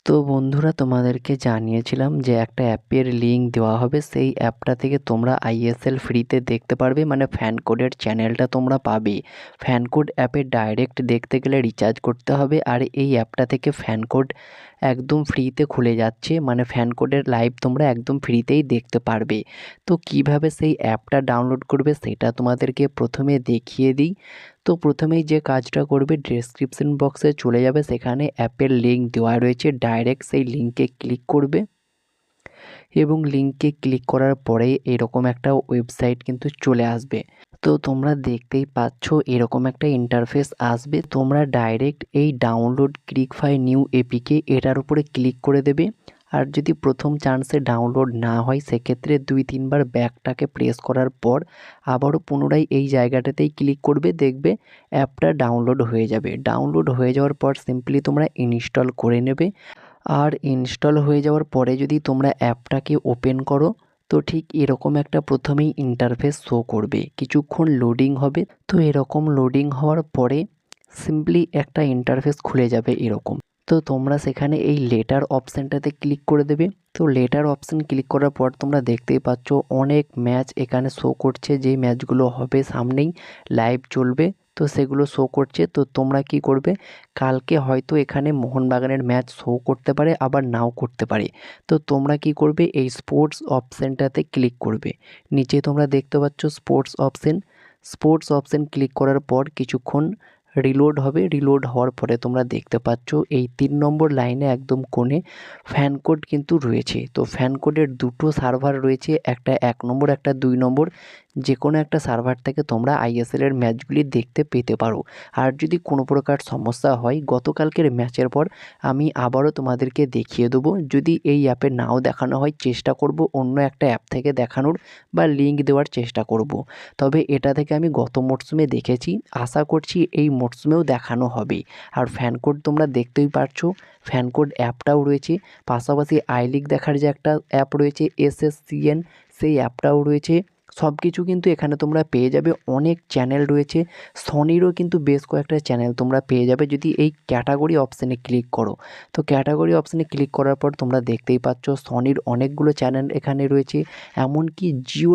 তো বন্ধুরা তোমাদেরকে জানিয়েছিলাম যে একটা অ্যাপের লিঙ্ক দেওয়া হবে, সেই অ্যাপটা থেকে তোমরা আইএসএল ফ্রিতে দেখতে পারবে, মানে ফ্যান কোডের চ্যানেলটা তোমরা পাবে। ফ্যান কোড অ্যাপে ডাইরেক্ট দেখতে গেলে রিচার্জ করতে হবে, আর এই অ্যাপটা থেকে ফ্যান কোড একদম ফ্রিতে খুলে যাচ্ছে, মানে ফ্যান কোডের লাইভ তোমরা একদম ফ্রিতেই দেখতে পারবে। তো কিভাবে সেই অ্যাপটা ডাউনলোড করবে সেটা তোমাদেরকে প্রথমে দেখিয়ে দিই। তো প্রথমেই যে কাজটা করবে, ডেসক্রিপশন বক্সে চলে যাবে, সেখানে অ্যাপের লিঙ্ক দেওয়া রয়েছে, ডাইরেক্ট সেই লিঙ্কে ক্লিক করবে এবং লিঙ্কে ক্লিক করার পরে এরকম একটা ওয়েবসাইট কিন্তু চলে আসবে। তো তোমরা দেখতেই পাচ্ছ এরকম একটা ইন্টারফেস আসবে। তোমরা ডাইরেক্ট এই ডাউনলোড ক্লিকফাই নিউ এপিকে এটার উপরে ক্লিক করে দেবে। আর যদি প্রথম চান্সে ডাউনলোড না হয় সেক্ষেত্রে 2-3 বার ব্যাকটাকে প্রেস করার পর আবারও পুনরায় এই জায়গাটাতেই ক্লিক করবে, দেখবে অ্যাপটা ডাউনলোড হয়ে যাবে। ডাউনলোড হয়ে যাওয়ার পর সিম্পলি তোমরা ইনস্টল করে নেবে। আর ইনস্টল হয়ে যাওয়ার পরে যদি তোমরা অ্যাপটাকে ওপেন করো, তো ঠিক এরকম একটা প্রথমেই ইন্টারফেস শো করবে, কিছুক্ষণ লোডিং হবে। তো এরকম লোডিং হওয়ার পরে সিম্পলি একটা ইন্টারফেস খুলে যাবে এরকম। তো তোমরা সেখানে এই লেটার অপশানটাতে ক্লিক করে দেবে। তো লেটার অপশান ক্লিক করার পর তোমরা দেখতেই পাচ্ছ অনেক ম্যাচ এখানে শো করছে, যেই ম্যাচগুলো হবে সামনেই লাইভ চলবে, তো সেগুলো শো করছে। তো তোমরা কি করবে, কালকে হয়তো এখানে মোহনবাগানের ম্যাচ শো করতে পারে, আবার নাও করতে পারে। তো তোমরা কি করবে, এই স্পোর্টস অপশানটাতে ক্লিক করবে। নিচে তোমরা দেখতে পাচ্ছ স্পোর্টস অপশান ক্লিক করার পর কিছুক্ষণ রিলোড হবে। রিলোড হওয়ার পরে তোমরা দেখতে পাচ্ছ এই 3 নম্বর লাইনে একদম কোণে ফ্যান কোড কিন্তু রয়েছে। তো ফ্যান কোডের দুটো সার্ভার রয়েছে, একটা 1 নম্বর, একটা 2 নম্বর। যে কোনো একটা সার্ভার থেকে তোমরা আইএসএলের ম্যাচগুলি দেখতে পেতে পারো। আর যদি কোনো প্রকার সমস্যা হয়, গতকালকের ম্যাচের পর আমি আবারও তোমাদেরকে দেখিয়ে দেবো। যদি এই অ্যাপে নাও দেখানো হয়, চেষ্টা করব অন্য একটা অ্যাপ থেকে দেখানোর বা লিঙ্ক দেওয়ার চেষ্টা করব। তবে এটা থেকে আমি গত মরশুমে দেখেছি, আশা করছি এই মরশুমেও দেখানো হবে। আর ফ্যান কোড তোমরা দেখতেই পারছো, ফ্যান কোড অ্যাপটাও রয়েছে, পাশাপাশি আই লিগ দেখার যে একটা অ্যাপ রয়েছে এসএসসিএন, সেই অ্যাপটাও রয়েছে। সব কিছু কিন্তু এখানে তোমরা পেয়ে যাবে। অনেক চ্যানেল রয়েছে, সনিরও কিন্তু বেশ কয়েকটা চ্যানেল তোমরা পেয়ে যাবে যদি এই ক্যাটাগরি অপশানে ক্লিক করো। তো ক্যাটাগরি অপশানে ক্লিক করার পর তোমরা দেখতেই পাচ্ছ সনির অনেকগুলো চ্যানেল এখানে রয়েছে, এমনকি জিও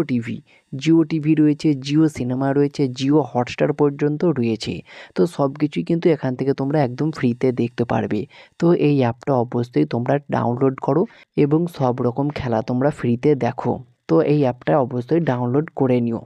টিভি রয়েছে, জিও সিনেমা রয়েছে, জিও হটস্টার পর্যন্ত রয়েছে। তো সব কিছুই কিন্তু এখান থেকে তোমরা একদম ফ্রিতে দেখতে পারবে। তো এই অ্যাপটা অবশ্যই তোমরা ডাউনলোড করো এবং সব রকম খেলা তোমরা ফ্রিতে দেখো। তো এই অ্যাপটা অবশ্যই ডাউনলোড করে নিও।